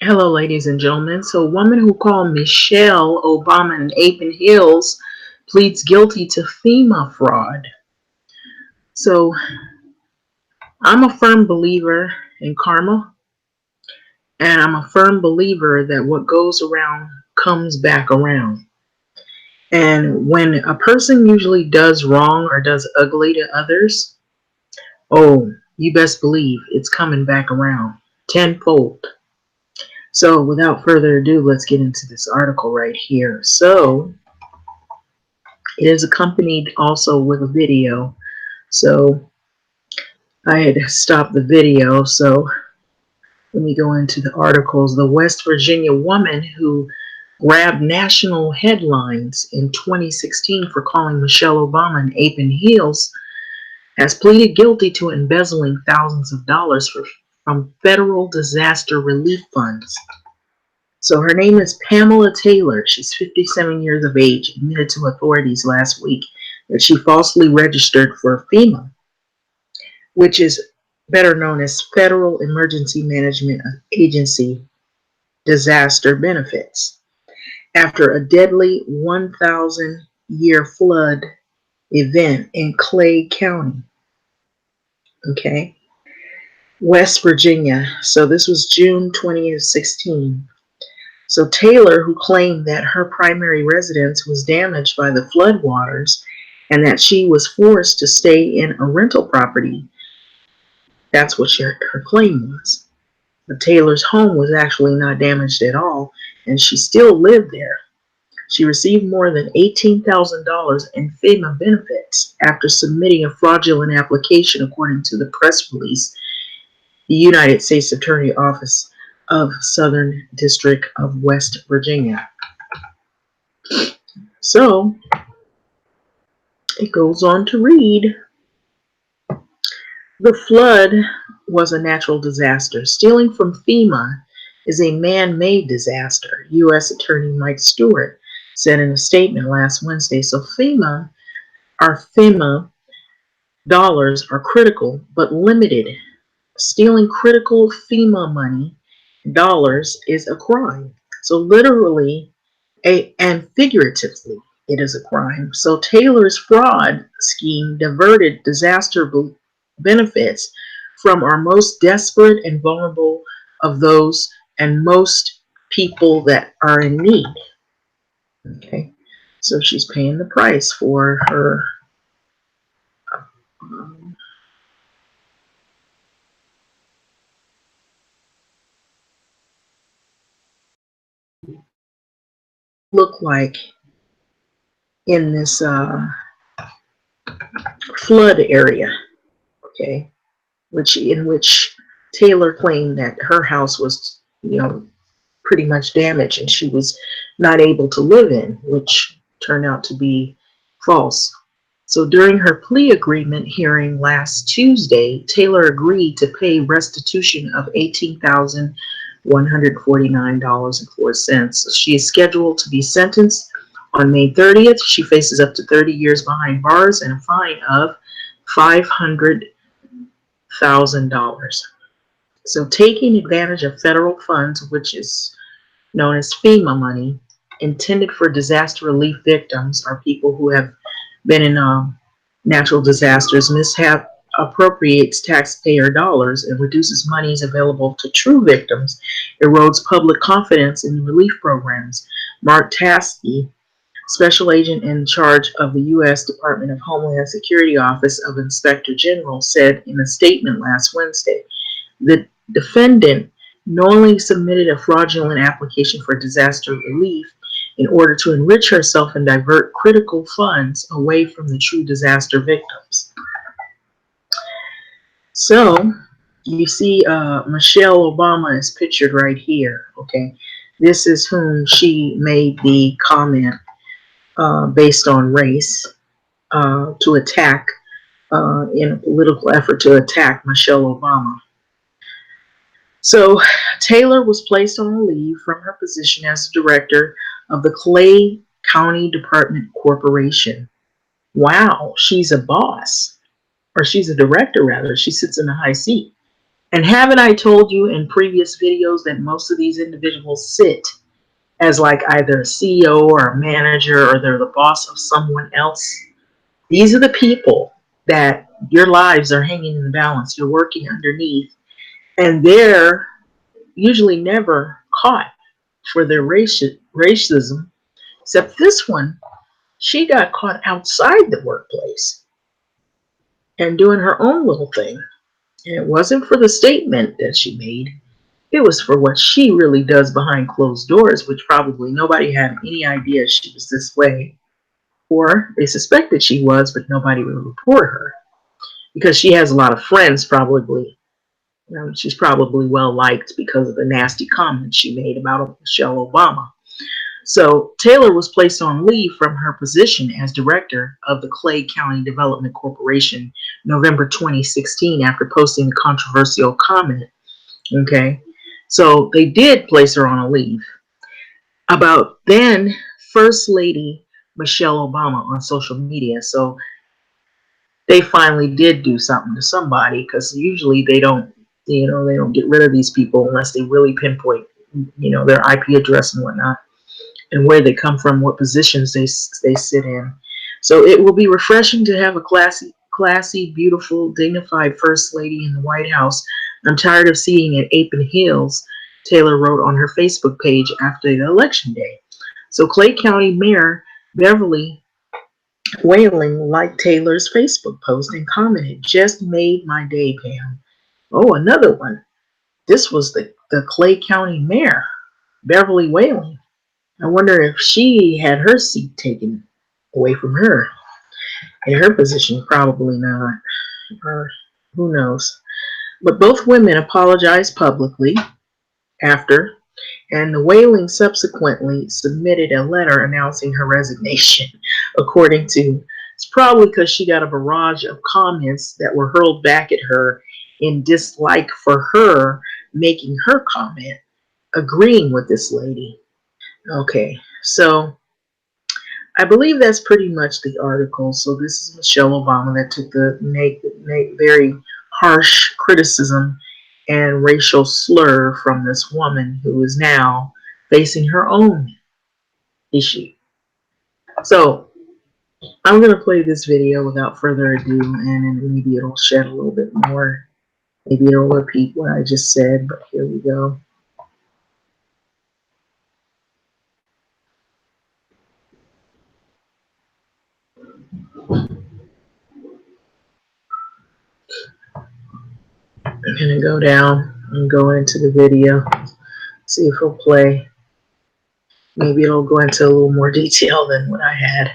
Hello, ladies and gentlemen. So, a woman who called Michelle Obama in Apin Hills pleads guilty to FEMA fraud. So, I'm a firm believer in karma, and I'm a firm believer that what goes around comes back around. And when a person usually does wrong or does ugly to others, oh, you best believe it's coming back around tenfold. So, without further ado, let's get into this article right here. So, it is accompanied also with a video. So I had to stop the video. So let me go into the articles. The West Virginia woman who grabbed national headlines in 2016 for calling Michelle Obama an ape in heels has pleaded guilty to embezzling thousands of dollars from federal disaster relief funds. So her name is Pamela Taylor. She's 57 years of age, admitted to authorities last week that she falsely registered for FEMA, which is better known as Federal Emergency Management Agency disaster benefits, after a deadly 1,000-year flood event in Clay County. Okay, West Virginia. So this was June 2016. So Taylor, who claimed that her primary residence was damaged by the floodwaters and that she was forced to stay in a rental property, that's what her claim was. But Taylor's home was actually not damaged at all, and she still lived there. She received more than $18,000 in FEMA benefits after submitting a fraudulent application, according to the press release, the United States Attorney Office of Southern District of West Virginia. So it goes on to read, the flood was a natural disaster. Stealing from FEMA is a man-made disaster, U.S. Attorney Mike Stewart said in a statement last Wednesday. So FEMA dollars are critical but limited. Stealing critical FEMA money dollars is a crime. So literally and figuratively, it is a crime. So Taylor's fraud scheme diverted disaster benefits from our most desperate and vulnerable of those and most people that are in need. Okay, so she's paying the price for her look like in this flood area. Okay, in which Taylor claimed that her house was, pretty much damaged and she was not able to live in, which turned out to be false. So during her plea agreement hearing last Tuesday, Taylor agreed to pay restitution of $18,149.04. She is scheduled to be sentenced on May 30th. She faces up to 30 years behind bars and a fine of $500,000. So taking advantage of federal funds, which is known as FEMA money, intended for disaster relief victims, are people who have been in natural disasters, mishap appropriates taxpayer dollars and reduces monies available to true victims, erodes public confidence in relief programs. Mark Taskey, special agent in charge of the U.S. Department of Homeland Security Office of Inspector General, said in a statement last Wednesday. The defendant knowingly submitted a fraudulent application for disaster relief in order to enrich herself and divert critical funds away from the true disaster victims. So you see Michelle Obama is pictured right here. Okay, this is whom she made the comment based on race to attack in a political effort to attack Michelle Obama. So Taylor was placed on leave from her position as director of the Clay County Department Corporation. Wow, she's a boss, or she's a director rather. She sits in a high seat. And haven't I told you in previous videos that most of these individuals sit as like either a CEO or a manager, or they're the boss of someone else? These are the people that your lives are hanging in the balance. You're working underneath, and they're usually never caught for their racism, except this one. She got caught outside the workplace and doing her own little thing. And it wasn't for the statement that she made. It was for what she really does behind closed doors, which probably nobody had any idea she was this way. Or they suspected she was, but nobody would report her. Because she has a lot of friends, probably. She's probably well liked because of the nasty comments she made about Michelle Obama. So Taylor was placed on leave from her position as director of the Clay County Development Corporation November 2016 after posting a controversial comment. Okay. So they did place her on a leave. About then First Lady Michelle Obama on social media. So they finally did do something to somebody, because usually they don't, they don't get rid of these people unless they really pinpoint, their IP address and whatnot, and where they come from, what positions they sit in. So it will be refreshing to have a classy, beautiful, dignified First Lady in the White House. I'm tired of seeing it ape and heels, Taylor wrote on her Facebook page after the election day. So Clay County Mayor Beverly Whaling liked Taylor's Facebook post and commented, "Just made my day, Pam." Oh, another one. This was the Clay County Mayor, Beverly Whaling. I wonder if she had her seat taken away from her in her position. Probably not. Or who knows. But both women apologized publicly after, and the Whaling subsequently submitted a letter announcing her resignation. According to, it's probably because she got a barrage of comments that were hurled back at her in dislike for her making her comment, agreeing with this lady. Okay, so I believe that's pretty much the article. So this is Michelle Obama that took the very harsh criticism and racial slur from this woman who is now facing her own issue. So I'm going to play this video without further ado, and maybe it'll shed a little bit more. Maybe it'll repeat what I just said, but here we go. I'm going to go down and go into the video, see if it'll play. Maybe it'll go into a little more detail than what I had.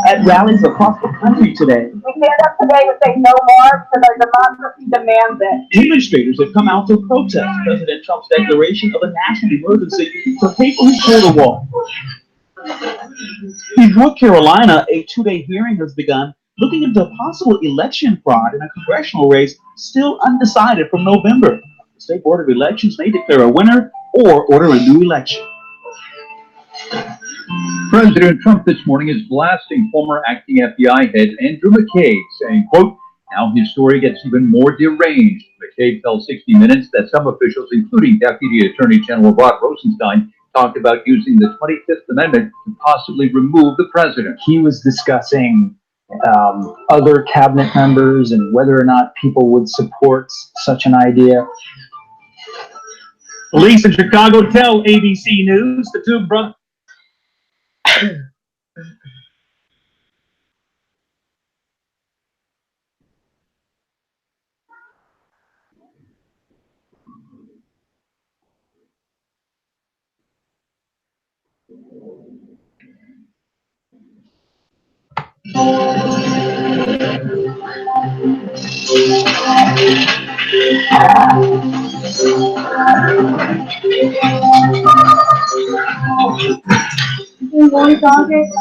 At rallies across the country today. We stand up today and say no more because our democracy demands it. Demonstrators have come out to protest President Trump's declaration of a national emergency for people who pull the wall. In North Carolina, a two-day hearing has begun looking into possible election fraud in a congressional race still undecided from November. The State Board of Elections may declare a winner or order a new election. President Trump this morning is blasting former acting FBI head Andrew McCabe, saying, quote, "Now his story gets even more deranged." McCabe tells 60 Minutes that some officials, including Deputy Attorney General Rod Rosenstein, talked about using the 25th Amendment to possibly remove the president. He was discussing other cabinet members and whether or not people would support such an idea. Police in Chicago tell ABC News the two brothers.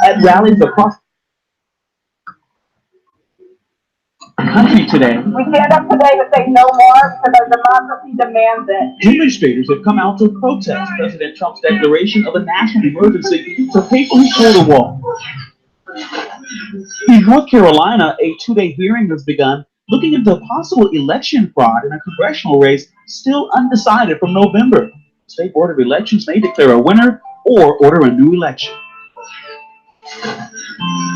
At rallies across Country today. We stand up today to say no more because our democracy demands it. Demonstrators have come out to protest President Trump's declaration of a national emergency to pay for his border wall. In North Carolina, a two-day hearing has begun looking into possible election fraud in a congressional race still undecided from November. The State Board of Elections may declare a winner or order a new election.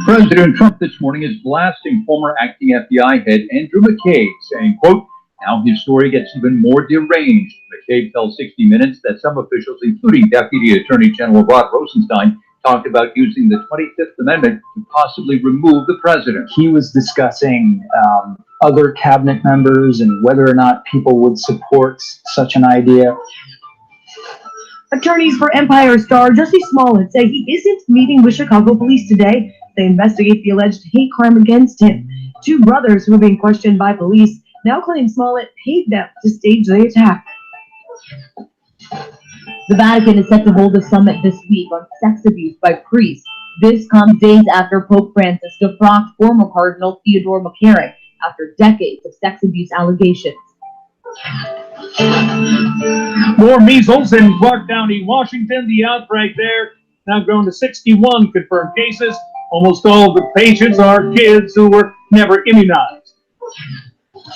President Trump this morning is blasting former acting FBI head Andrew McCabe, saying, quote, now his story gets even more deranged. McCabe tells 60 Minutes that some officials, including Deputy Attorney General Rod Rosenstein, talked about using the 25th Amendment to possibly remove the president. He was discussing other cabinet members and whether or not people would support such an idea. Attorneys for Empire star Jussie Smollett say he isn't meeting with Chicago police today. They investigate the alleged hate crime against him. Two brothers who are being questioned by police now claim Smollett paid them to stage the attack. The Vatican is set to hold a summit this week on sex abuse by priests. This comes days after Pope Francis defrocked former Cardinal Theodore McCarrick after decades of sex abuse allegations. More measles in Clark County, Washington. The outbreak there now grown to 61 confirmed cases. Almost all of the patients are kids who were never immunized.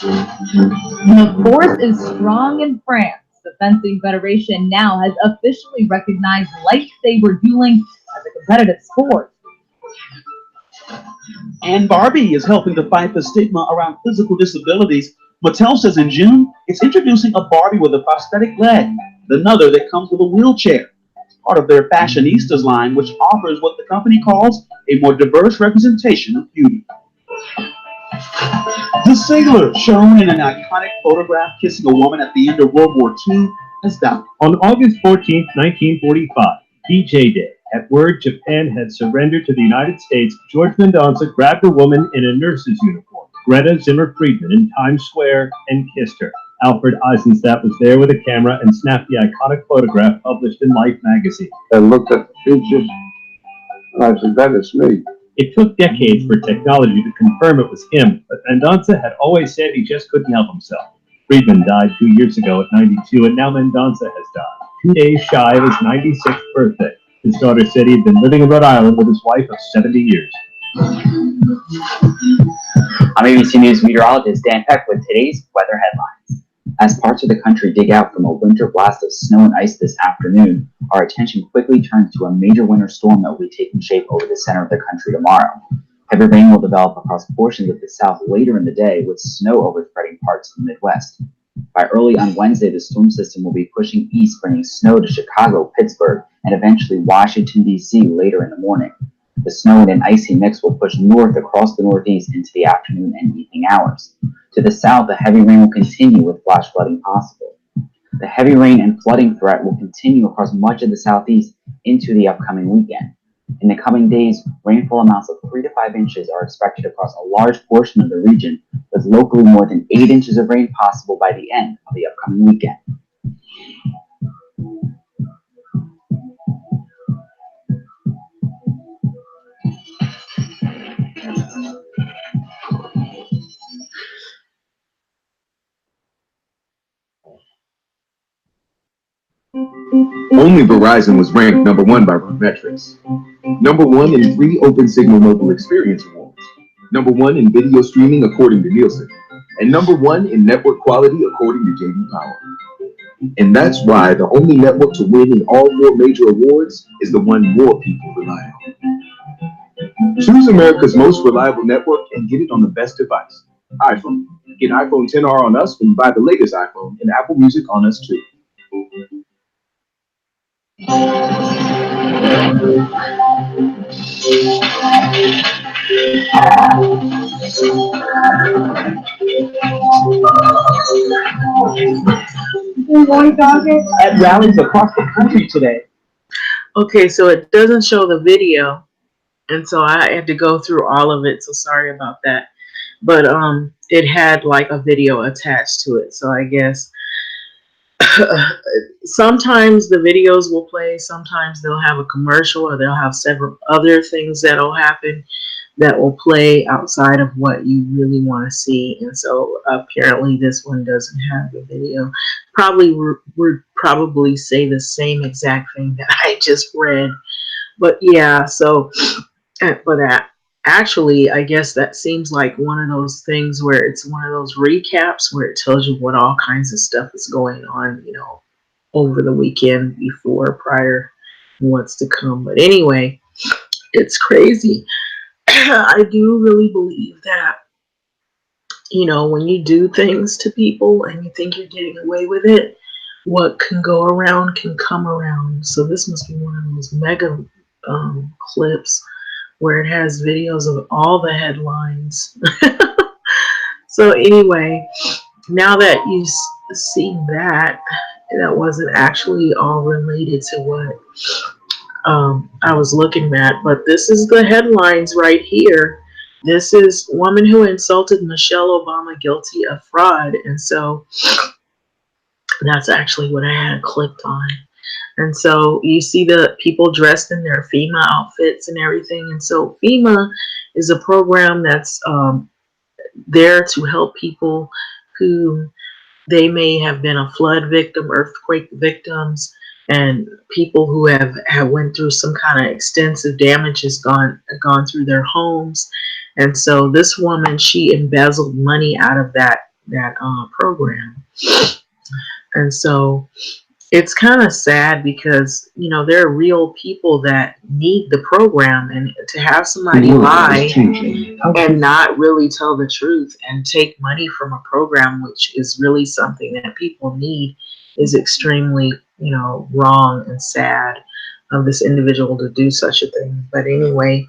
The force is strong in France. The Fencing Federation now has officially recognized lightsaber dueling as a competitive sport. And Barbie is helping to fight the stigma around physical disabilities. Mattel says in June, it's introducing a Barbie with a prosthetic leg, another that comes with a wheelchair. Part of their Fashionistas line, which offers what the company calls a more diverse representation of beauty. The sailor, shown in an iconic photograph kissing a woman at the end of World War II, has died. On August 14, 1945, DJ Day, at word Japan had surrendered to the United States, George Mendonça grabbed a woman in a nurse's uniform, Greta Zimmer Friedman, in Times Square and kissed her. Alfred Eisenstadt was there with a camera and snapped the iconic photograph published in Life magazine. I looked at the features and I said, that is me. It took decades for technology to confirm it was him, but Mendonça had always said he just couldn't help himself. Friedman died 2 years ago at 92, and now Mendonça has died, 2 days shy of his 96th birthday. His daughter said he had been living in Rhode Island with his wife of 70 years. I'm ABC News meteorologist Dan Peck with today's weather headlines. As parts of the country dig out from a winter blast of snow and ice this afternoon, our attention quickly turns to a major winter storm that will be taking shape over the center of the country tomorrow. Heavy rain will develop across portions of the south later in the day, with snow overspreading parts of the Midwest. By early on Wednesday, the storm system will be pushing east, bringing snow to Chicago, Pittsburgh, and eventually Washington, D.C. later in the morning. The snow and an icy mix will push north across the Northeast into the afternoon and evening hours. To the south, the heavy rain will continue with flash flooding possible. The heavy rain and flooding threat will continue across much of the Southeast into the upcoming weekend. In the coming days, rainfall amounts of 3 to 5 inches are expected across a large portion of the region, with locally more than 8 inches of rain possible by the end of the upcoming weekend. Only Verizon was ranked #1 by Metrics. #1 in 3 Open Signal Mobile Experience Awards. #1 in video streaming according to Nielsen. And #1 in network quality according to J.D. Power. And that's why the only network to win in all 4 major awards is the one more people rely on. Choose America's most reliable network and get it on the best device, iPhone. Get iPhone XR on us when you buy the latest iPhone, and Apple Music on us too. At rallies across the country today. Okay, so it doesn't show the video, and so I had to go through all of it, so sorry about that. But it had like a video attached to it, so I guess Sometimes the videos will play, sometimes they'll have a commercial, or they'll have several other things that'll happen that will play outside of what you really want to see. And so apparently this one doesn't have the video. Probably would probably say the same exact thing that I just read. But yeah, so but actually, I guess that seems like one of those things where it's one of those recaps where it tells you what all kinds of stuff is going on, over the weekend, before, prior, and what's to come. But anyway, it's crazy. I do really believe that, when you do things to people and you think you're getting away with it, what can go around can come around. So this must be one of those mega clips where it has videos of all the headlines. So anyway, now that you've seen that, that wasn't actually all related to what I was looking at, but this is the headlines right here. This is woman who insulted Michelle Obama guilty of fraud. And so that's actually what I had clicked on. And so you see the people dressed in their FEMA outfits and everything. And so FEMA is a program that's there to help people who they may have been a flood victim, earthquake victims, and people who have went through some kind of extensive damage has gone through their homes. And so this woman, she embezzled money out of that program. And so it's kind of sad because there are real people that need the program, and to have somebody lie and not really tell the truth and take money from a program which is really something that people need is extremely wrong and sad of this individual to do such a thing. But anyway,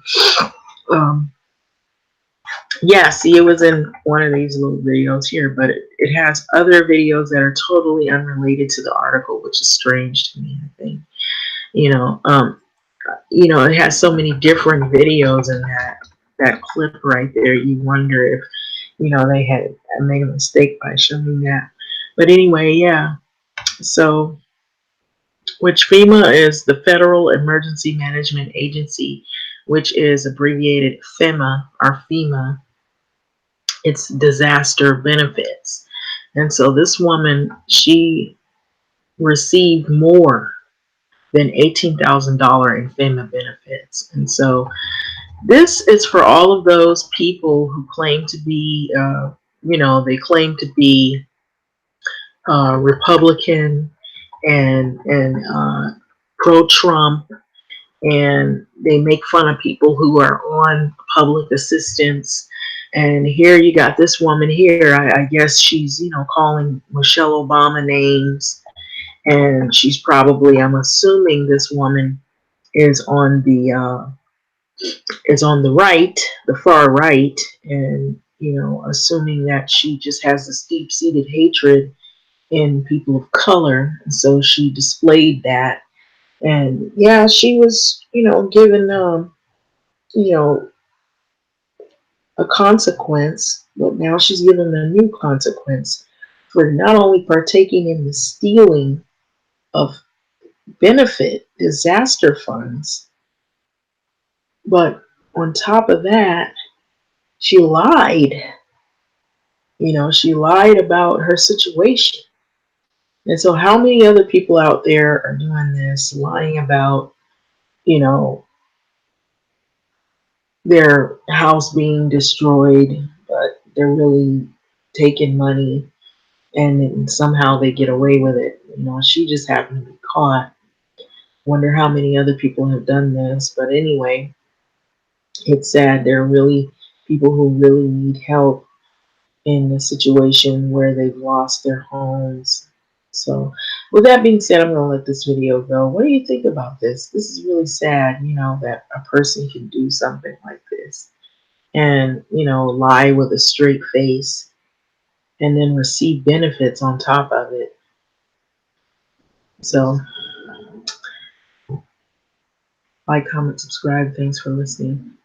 yeah, see, it was in one of these little videos here, but it has other videos that are totally unrelated to the article, which is strange to me. I think it has so many different videos in that clip right there. You wonder if they had made a mistake by showing that. But anyway, yeah. So, which FEMA is the Federal Emergency Management Agency, which is abbreviated FEMA or FEMA. It's disaster benefits. And so this woman, she received more than $18,000 in FEMA benefits. And so this is for all of those people who claim to be, they claim to be Republican and pro-Trump, and they make fun of people who are on public assistance. And here you got this woman here. I guess she's calling Michelle Obama names, and she's probably, I'm assuming this woman is on the right, the far right, and assuming that she just has this deep-seated hatred in people of color, and so she displayed that. And yeah, she was given a consequence, but now she's given a new consequence for not only partaking in the stealing of benefit disaster funds, but on top of that, she lied. She lied about her situation. And so how many other people out there are doing this, lying about, you know, their house being destroyed, but they're really taking money and then somehow they get away with it. She just happened to be caught. Wonder how many other people have done this. But anyway, it's sad. There are really people who really need help in a situation where they've lost their homes. So with that being said, I'm going to let this video go. What do you think about this? This is really sad, that a person can do something like this and, lie with a straight face and then receive benefits on top of it. So like, comment, subscribe. Thanks for listening.